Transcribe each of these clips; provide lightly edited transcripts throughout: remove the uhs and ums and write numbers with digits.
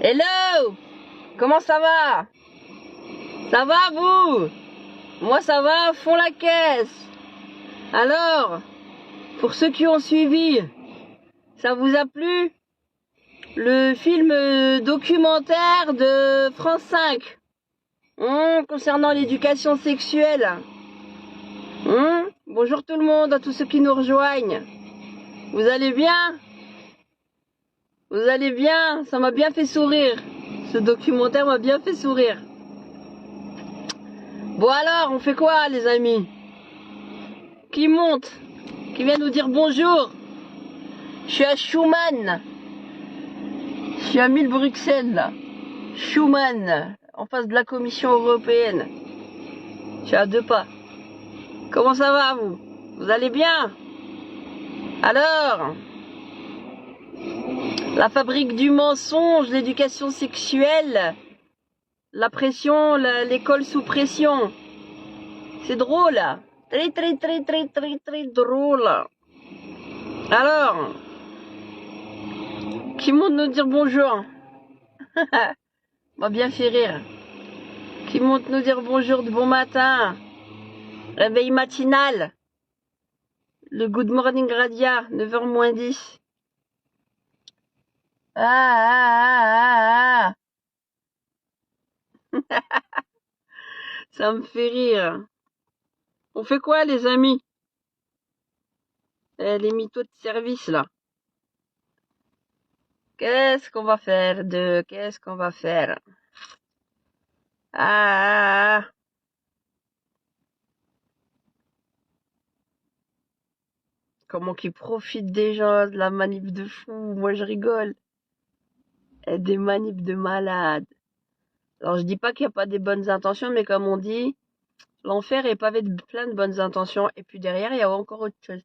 Hello! Comment ça va? Ça va vous? Moi ça va, fond la caisse. Alors, pour ceux qui ont suivi, ça vous a plu? Le film documentaire de France 5 concernant l'éducation sexuelle. Bonjour tout le monde, à tous ceux qui nous rejoignent. Vous allez bien? Vous allez bien? Ça m'a bien fait sourire. Ce documentaire m'a bien fait sourire. Bon alors, on fait quoi les amis? Qui monte? Qui vient nous dire bonjour? Je suis à Schuman. Je suis à 1000 Bruxelles là. Schuman, en face de la Commission européenne. Je suis à 2 pas. Comment ça va vous? Vous allez bien? Alors, la fabrique du mensonge, l'éducation sexuelle, la pression, l'école sous pression. C'est drôle. Très drôle. Alors, qui monte nous dire bonjour? M'a bien fait rire. Qui monte nous dire bonjour de bon matin? Réveil matinal. Le Good Morning Radia, 9h moins 10. Ah. Ça me fait rire. On fait quoi les amis? Les mythos de service là. Qu'est-ce qu'on va faire Qu'est-ce qu'on va faire? Ah. Comment qu'ils profitent déjà de la manip de fou. Moi je rigole. Et des manips de malades. Alors je dis pas qu'il n'y a pas des bonnes intentions, mais comme on dit, l'enfer est pavé de plein de bonnes intentions. Et puis derrière, il y a encore autre chose.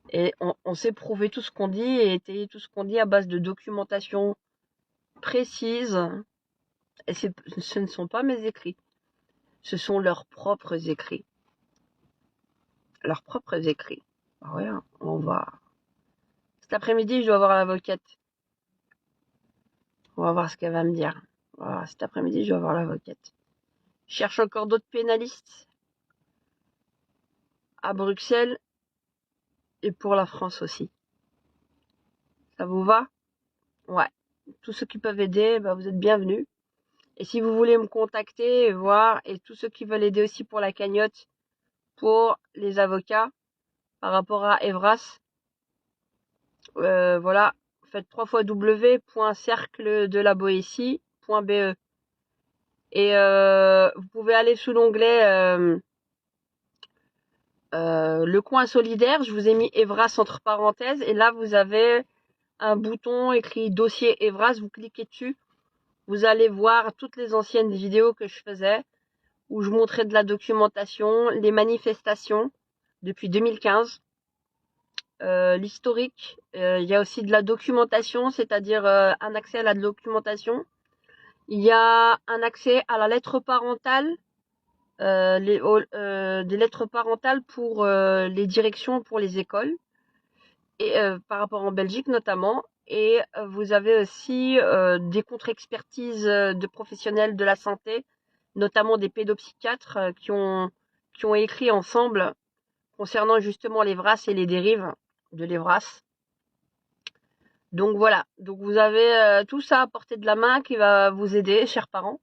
Et on sait prouver tout ce qu'on dit et étayer tout ce qu'on dit à base de documentation précise. Et ce ne sont pas mes écrits. Ce sont leurs propres écrits. Leurs propres écrits. Alors ouais, on va... Cet après-midi, je dois voir l'avocate. On va voir ce qu'elle va me dire. Voilà, cet après-midi, je dois voir l'avocate. Je cherche encore d'autres pénalistes à Bruxelles et pour la France aussi. Ça vous va? Ouais. Tous ceux qui peuvent aider, vous êtes bienvenus. Et si vous voulez me contacter, voir, et tous ceux qui veulent aider aussi pour la cagnotte, pour les avocats, par rapport à Evras, voilà, faites www.cercledelaboétie.be. Et vous pouvez aller sous l'onglet le coin solidaire, je vous ai mis Evras entre parenthèses, et là vous avez un bouton écrit dossier Evras, vous cliquez dessus, vous allez voir toutes les anciennes vidéos que je faisais, où je montrais de la documentation, les manifestations depuis 2015, l'historique, il y a aussi de la documentation, c'est-à-dire un accès à la documentation, il y a un accès à la lettre parentale, des lettres parentales pour les directions, pour les écoles, et par rapport en Belgique notamment, et vous avez aussi des contre-expertises de professionnels de la santé, notamment des pédopsychiatres qui ont écrit ensemble concernant justement l'Evras et les dérives de l'Evras. Donc voilà, donc vous avez tout ça à portée de la main qui va vous aider, chers parents.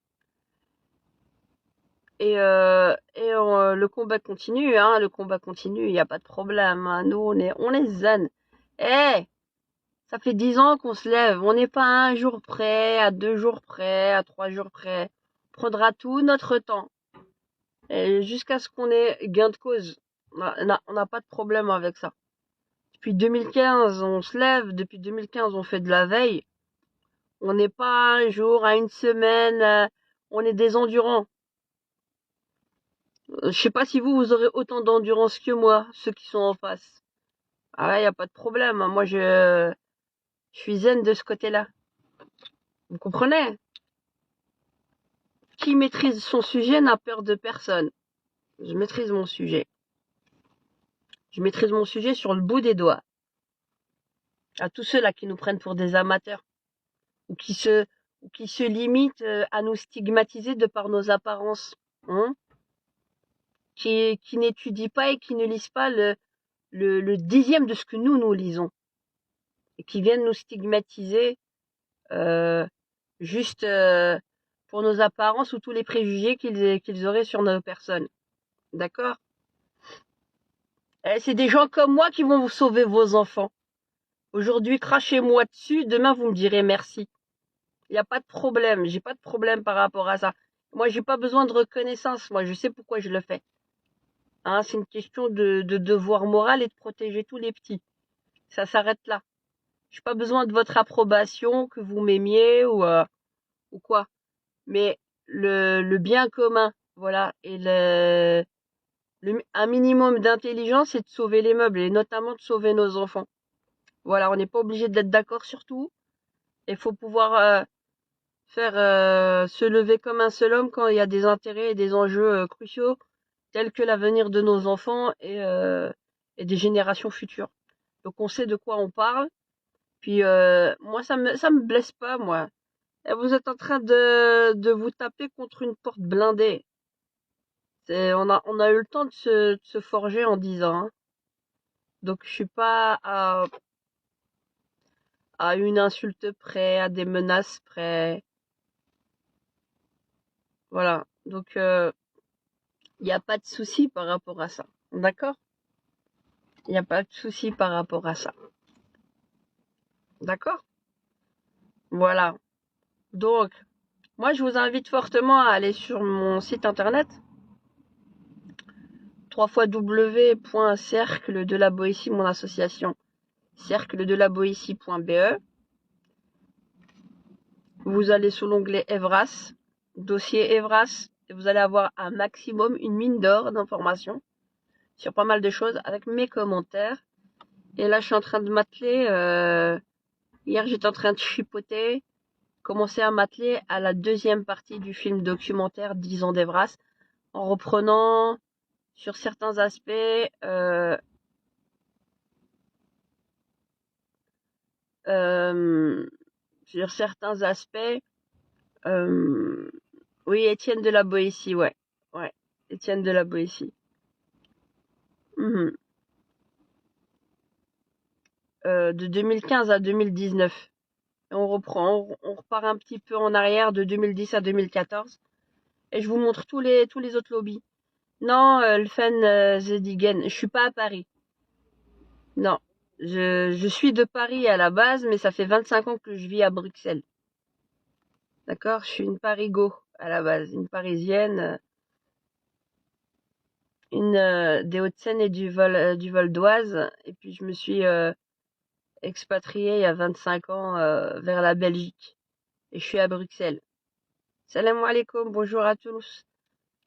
Et le combat continue, hein, le combat continue, il n'y a pas de problème, hein. Nous on est zen. Ça fait 10 ans qu'on se lève, on n'est pas à 1 jour près, à 2 jours près, à 3 jours près. On prendra tout notre temps. Et jusqu'à ce qu'on ait gain de cause. On n'a pas de problème avec ça. Depuis 2015, on se lève, depuis 2015, on fait de la veille. On n'est pas à 1 jour, à 1 semaine, on est des endurants. Je sais pas si vous aurez autant d'endurance que moi, ceux qui sont en face. Ah ouais, y a pas de problème. Moi, je suis zen de ce côté-là. Vous comprenez? Qui maîtrise son sujet n'a peur de personne. Je maîtrise mon sujet. Je maîtrise mon sujet sur le bout des doigts. À tous ceux-là qui nous prennent pour des amateurs ou qui se limitent à nous stigmatiser de par nos apparences, hein, qui n'étudient pas et qui ne lisent pas le dixième de ce que nous lisons et qui viennent nous stigmatiser euh, juste pour nos apparences ou tous les préjugés qu'ils auraient sur nos personnes. D'accord? C'est des gens comme moi qui vont vous sauver vos enfants. Aujourd'hui, crachez-moi dessus, demain vous me direz merci. Il n'y a pas de problème, j'ai pas de problème par rapport à ça. Moi, j'ai pas besoin de reconnaissance, moi je sais pourquoi je le fais. Hein, c'est une question de devoir moral et de protéger tous les petits. Ça s'arrête là. J'ai pas besoin de votre approbation, que vous m'aimiez ou quoi. Mais le bien commun, voilà, et un minimum d'intelligence, c'est de sauver les meubles et notamment de sauver nos enfants. Voilà, on n'est pas obligé d'être d'accord sur tout. Il faut pouvoir faire se lever comme un seul homme quand il y a des intérêts et des enjeux cruciaux tels que l'avenir de nos enfants et des générations futures. Donc on sait de quoi on parle. Puis moi ça me blesse pas moi. Et vous êtes en train de vous taper contre une porte blindée. On a eu le temps de se forger en 10 ans. Hein. Donc je suis pas à une insulte près, à des menaces près. Voilà. Donc il n'y a pas de souci par rapport à ça. D'accord? Il n'y a pas de souci par rapport à ça. D'accord? Voilà. Donc, moi, je vous invite fortement à aller sur mon site internet www.cercle de la Boétie, mon association, cercledelaboétie.be. Vous allez sous l'onglet Evras, dossier Evras, et vous allez avoir un maximum, une mine d'or d'informations sur pas mal de choses avec mes commentaires. Et là, je suis en train de m'atteler. Hier, j'étais en train de chipoter, commencer à m'atteler à la deuxième partie du film documentaire 10 ans d'Evras, en reprenant sur certains aspects sur certains aspects oui, Étienne de la Boétie, ouais. Ouais, Étienne de la Boétie. De 2015 à 2019. Et on reprend, on repart un petit peu en arrière de 2010 à 2014. Et je vous montre tous les autres lobbies. Non, le Fan Zedigen, je suis pas à Paris. Non. Je suis de Paris à la base, mais ça fait 25 ans que je vis à Bruxelles. D'accord? Je suis une Parigo à la base, une Parisienne, une des Hauts-de-Seine et du Val d'Oise. Et puis je me suis expatriée il y a 25 ans vers la Belgique. Et je suis à Bruxelles. Salam alaikum, bonjour à tous.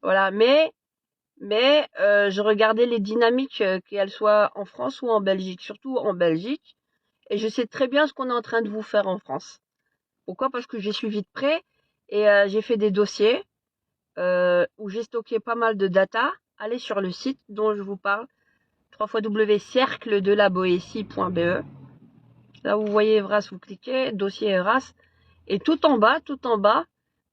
Voilà, mais je regardais les dynamiques, qu'elles soient en France ou en Belgique, surtout en Belgique. Et je sais très bien ce qu'on est en train de vous faire en France. Pourquoi? Parce que j'ai suivi de près et j'ai fait des dossiers où j'ai stocké pas mal de data. Allez sur le site dont je vous parle, www.cercledelaboétie.be. Là, vous voyez Evras, vous cliquez, dossier Evras. Et tout en bas,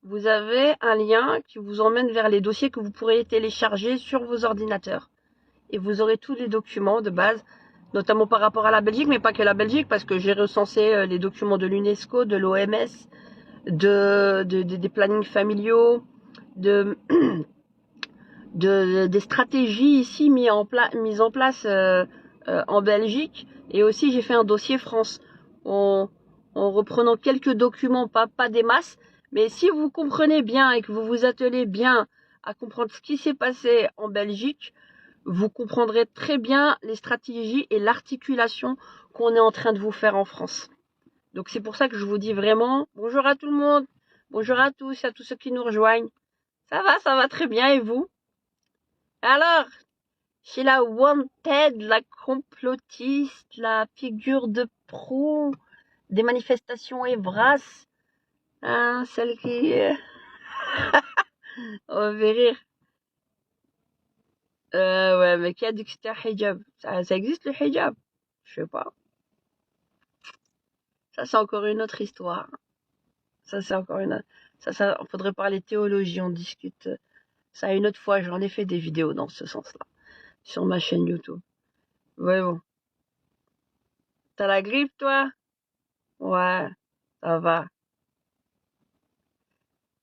vous avez un lien qui vous emmène vers les dossiers que vous pourrez télécharger sur vos ordinateurs. Et vous aurez tous les documents de base, notamment par rapport à la Belgique, mais pas que la Belgique, parce que j'ai recensé les documents de l'UNESCO, de l'OMS, des plannings familiaux, de, des stratégies ici mises en place en Belgique. Et aussi, j'ai fait un dossier France en reprenant quelques documents, pas des masses. Mais si vous comprenez bien et que vous vous attelez bien à comprendre ce qui s'est passé en Belgique, vous comprendrez très bien les stratégies et l'articulation qu'on est en train de vous faire en France. Donc c'est pour ça que je vous dis vraiment bonjour à tout le monde, bonjour à tous et à tous ceux qui nous rejoignent. Ça va très bien et vous? Alors, chez la wanted, la complotiste, la figure de proue des manifestations Evras, hein, celle qui... on va rire. Ouais, mais qui a dit que c'était un hijab? Ça existe le hijab? Je sais pas. Ça, c'est encore une autre histoire. Ça, c'est encore une... Ça, faudrait parler théologie, on discute. Ça, une autre fois, j'en ai fait des vidéos dans ce sens-là. Sur ma chaîne YouTube. Ouais, bon. T'as la grippe, toi? Ouais, ça va.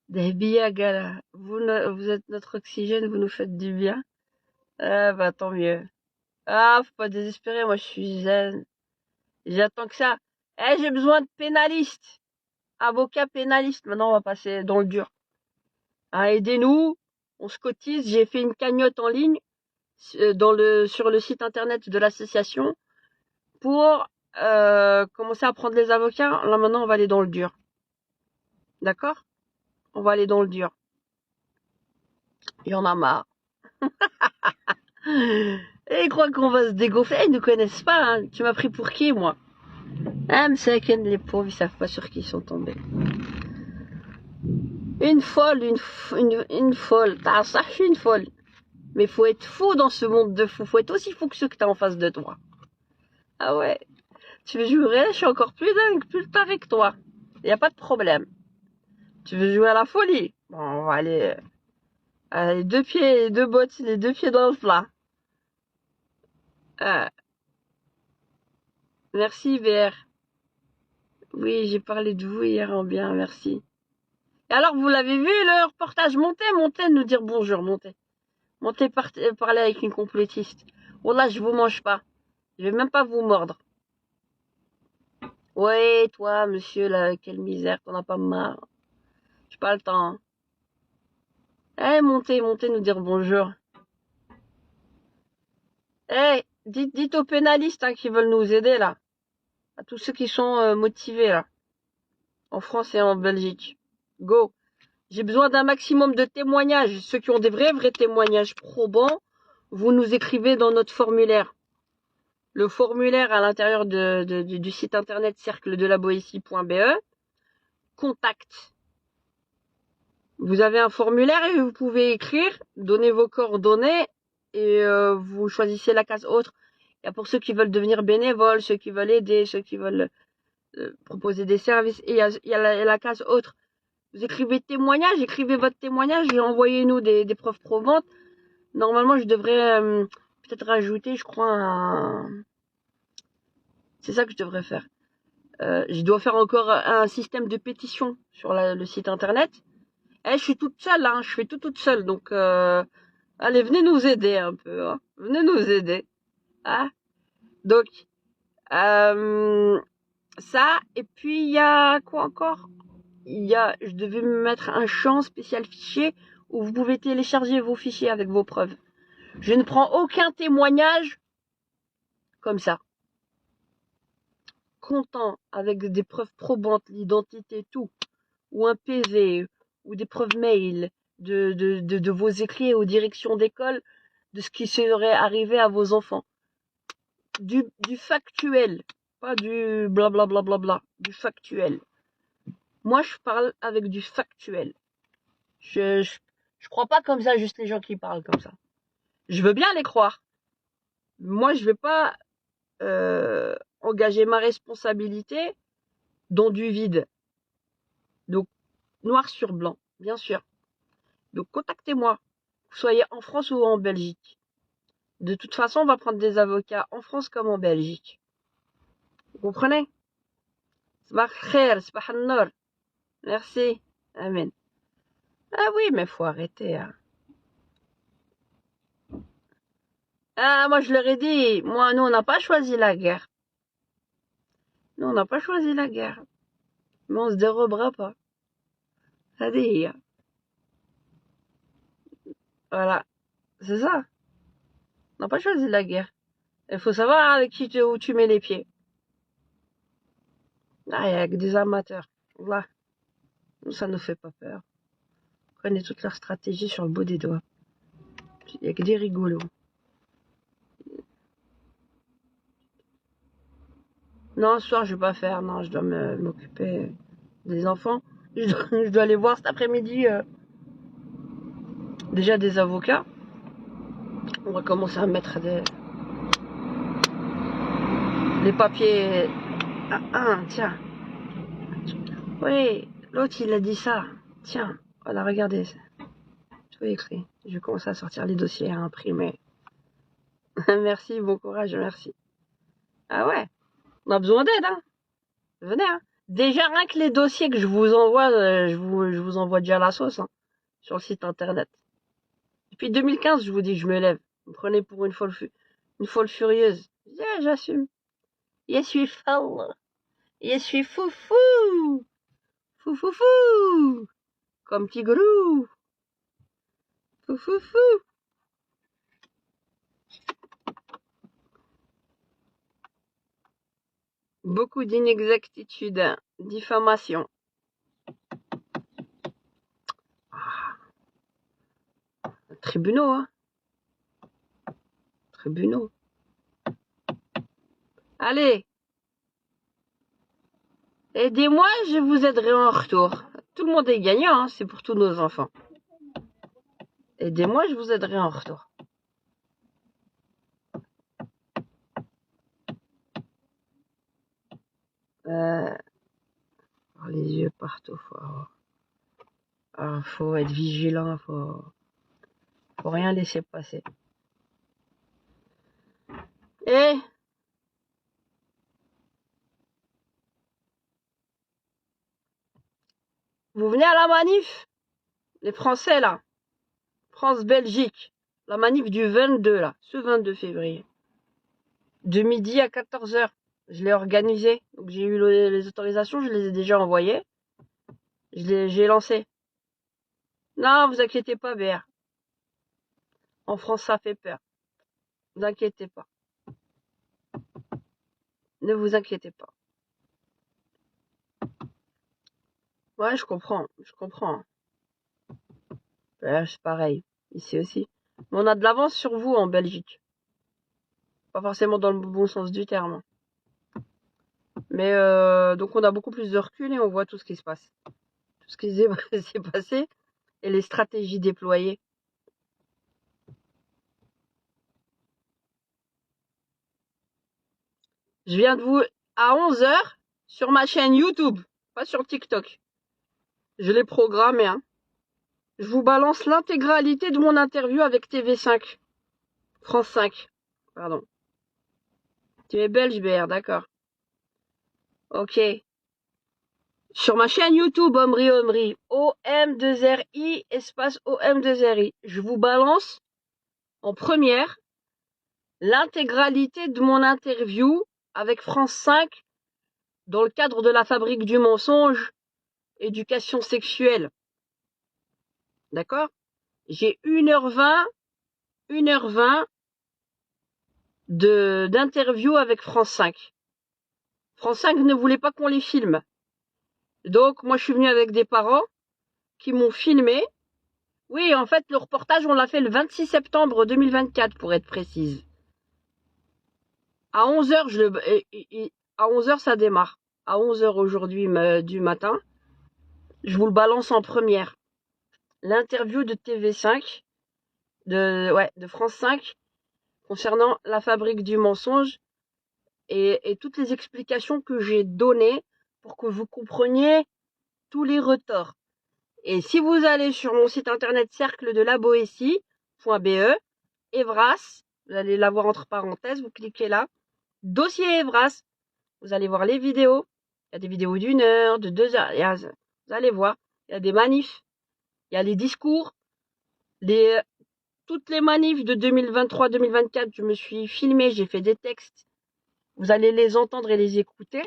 Des billets, gars. Vous êtes notre oxygène, vous nous faites du bien. Ah, bah, tant mieux. Ah, faut pas désespérer, moi, je suis zen. J'attends que ça. Eh, j'ai besoin de pénalistes. Avocat pénaliste. Maintenant, on va passer dans le dur. Ah, aidez-nous. On se cotise. J'ai fait une cagnotte en ligne sur le site internet de l'association pour commencer à prendre les avocats. Là, maintenant, on va aller dans le dur. D'accord? On va aller dans le dur. Il y en a marre. Et ils croient qu'on va se dégonfler. Ils ne connaissent pas. Hein. Tu m'as pris pour qui, moi? Ah, mais c'est que les pauvres, ils savent pas sur qui ils sont tombés. Une folle, une folle. Ah, ça, je suis une folle. Mais faut être fou dans ce monde de fous. Faut être aussi fou que ceux que t'as en face de toi. Ah ouais. Tu veux jouer? Je suis encore plus dingue, plus taré que toi. Y a pas de problème. Tu veux jouer à la folie? Bon, on va aller. Les deux pieds, les deux bottes, les deux pieds dans le plat. Merci, VR. Oui, j'ai parlé de vous hier en bien, merci. Et alors, vous l'avez vu, le reportage? Montez, nous dire bonjour, montez. Montez, parler avec une complotiste. Oh là, je vous mange pas. Je vais même pas vous mordre. Ouais, toi, monsieur, là, quelle misère, t'en as pas marre. J'ai pas le temps. Eh, montez, nous dire bonjour. Eh, dites aux pénalistes hein, qui veulent nous aider, là. À tous ceux qui sont motivés, là. En France et en Belgique. Go. J'ai besoin d'un maximum de témoignages. Ceux qui ont des vrais témoignages probants, vous nous écrivez dans notre formulaire. Le formulaire à l'intérieur du site internet cercledelaboétie.be. Contact. Vous avez un formulaire et vous pouvez écrire, donner vos coordonnées et vous choisissez la case autre. Il y a pour ceux qui veulent devenir bénévoles, ceux qui veulent aider, ceux qui veulent proposer des services. Et il y a la case autre. Vous écrivez témoignage, écrivez votre témoignage et envoyez-nous des preuves probantes. Normalement, je devrais peut-être rajouter, je crois, c'est ça que je devrais faire. Je dois faire encore un système de pétition sur le site internet. Je suis toute seule, hein, je fais tout toute seule. Donc, allez, venez nous aider un peu. Hein. Venez nous aider. Hein. Donc, ça. Et puis, il y a quoi encore? Je devais me mettre un champ spécial fichier où vous pouvez télécharger vos fichiers avec vos preuves. Je ne prends aucun témoignage comme ça. Comptant avec des preuves probantes, l'identité, tout, ou un PV, ou des preuves mail de vos écrits aux directions d'école, de ce qui serait arrivé à vos enfants. Du factuel, pas du blablabla, du factuel. Moi, je parle avec du factuel. Je crois pas comme ça, juste les gens qui parlent comme ça. Je veux bien les croire. Moi, je vais pas engager ma responsabilité dans du vide. Donc, noir sur blanc, bien sûr. Donc, contactez-moi. Que vous soyez en France ou en Belgique. De toute façon, on va prendre des avocats en France comme en Belgique. Vous comprenez? Sabah khair, sabah an-nour. Merci. Amen. Ah oui, mais faut arrêter. Hein. Ah, moi, je leur ai dit. Moi, nous, on n'a pas choisi la guerre. Nous, on n'a pas choisi la guerre. Mais on se dérobera pas. C'est-à-dire. Voilà. C'est ça. On n'a pas choisi la guerre. Il faut savoir avec où tu mets les pieds. Ah, il y a que des amateurs. Là. Nous, ça ne nous fait pas peur. On connaît toute leur stratégie sur le bout des doigts. Il n'y a que des rigolos. Non, ce soir, je vais pas faire. Non, je dois m'occuper des enfants. Je dois aller voir cet après-midi déjà des avocats. On va commencer à mettre les papiers. Tiens. Oui, l'autre il a dit ça. Tiens, voilà, regardez. Tout écrit. Je vais commencer à sortir les dossiers à imprimer. Merci, bon courage, merci. Ah ouais, on a besoin d'aide, hein. Venez, hein. Déjà, rien que les dossiers que je vous envoie, je vous envoie déjà la sauce, hein, sur le site internet. Depuis 2015, je vous dis, je me lève. Vous me prenez pour une folle furieuse. Yeah, j'assume. Je suis folle. Je suis foufou. Foufoufou. Comme Tigrou. Foufoufou. Beaucoup d'inexactitudes, diffamation. Tribunaux, hein. Tribunaux. Allez. Aidez-moi, je vous aiderai en retour. Tout le monde est gagnant, hein, c'est pour tous nos enfants. Aidez-moi, je vous aiderai en retour. Les yeux partout, faut être vigilant, faut rien laisser passer. Et vous venez à la manif, les Français là, France-Belgique, la manif du 22 là, ce 22 février, de midi à 14h. Je l'ai organisé, donc j'ai eu les autorisations, je les ai déjà envoyées. J'ai lancé. Non, vous inquiétez pas, BR. En France, ça fait peur. Ne vous inquiétez pas. Ne vous inquiétez pas. Ouais, je comprends. Ouais, c'est pareil. Ici aussi. Mais on a de l'avance sur vous en Belgique. Pas forcément dans le bon sens du terme. Mais donc on a beaucoup plus de recul et on voit tout ce qui se passe. Tout ce qui s'est passé et les stratégies déployées. Je viens de vous... À 11h, sur ma chaîne YouTube, pas sur TikTok. Je l'ai programmé, hein. Je vous balance l'intégralité de mon interview avec TV5. France 5, pardon. Tu es belge, BR, d'accord. Ok. Sur ma chaîne YouTube, Omri, OM2RI, espace OM2RI. Je vous balance en première l'intégralité de mon interview avec France 5 dans le cadre de la fabrique du mensonge, éducation sexuelle. D'accord? J'ai 1h20 d'interview avec France 5. France 5 ne voulait pas qu'on les filme. Donc, moi, je suis venue avec des parents qui m'ont filmé. Oui, en fait, le reportage, on l'a fait le 26 septembre 2024, pour être précise. À 11h, à 11h, ça démarre. À 11h aujourd'hui du matin, je vous le balance en première. L'interview de TV5, de France 5, concernant la fabrique du mensonge et toutes les explications que j'ai données pour que vous compreniez tous les retorts. Et si vous allez sur mon site internet cercle de la Boétie.be, Evras, vous allez l'avoir entre parenthèses, vous cliquez là, dossier Evras, vous allez voir les vidéos. Il y a des vidéos d'1 heure, de 2 heures, vous allez voir, il y a des manifs, il y a les discours, toutes les manifs de 2023-2024, je me suis filmé, j'ai fait des textes. Vous allez les entendre et les écouter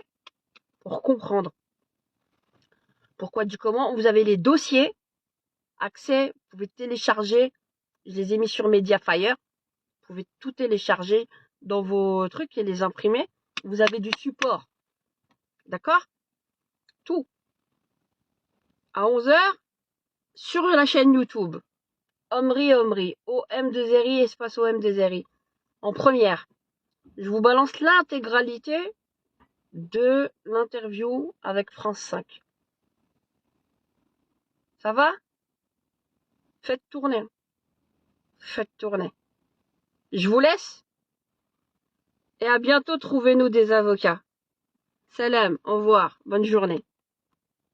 pour comprendre pourquoi du comment. Vous avez les dossiers, accès, vous pouvez télécharger. Je les ai mis sur Mediafire. Vous pouvez tout télécharger dans vos trucs et les imprimer. Vous avez du support. D'accord? Tout. À 11h, sur la chaîne YouTube. Omri, OM2RI, espace OM2RI. En première. Je vous balance l'intégralité de l'interview avec France 5. Ça va? Faites tourner. Je vous laisse. Et à bientôt, trouvez-nous des avocats. Salam, au revoir, bonne journée.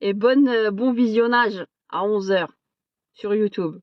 Et bon visionnage à 11h sur YouTube.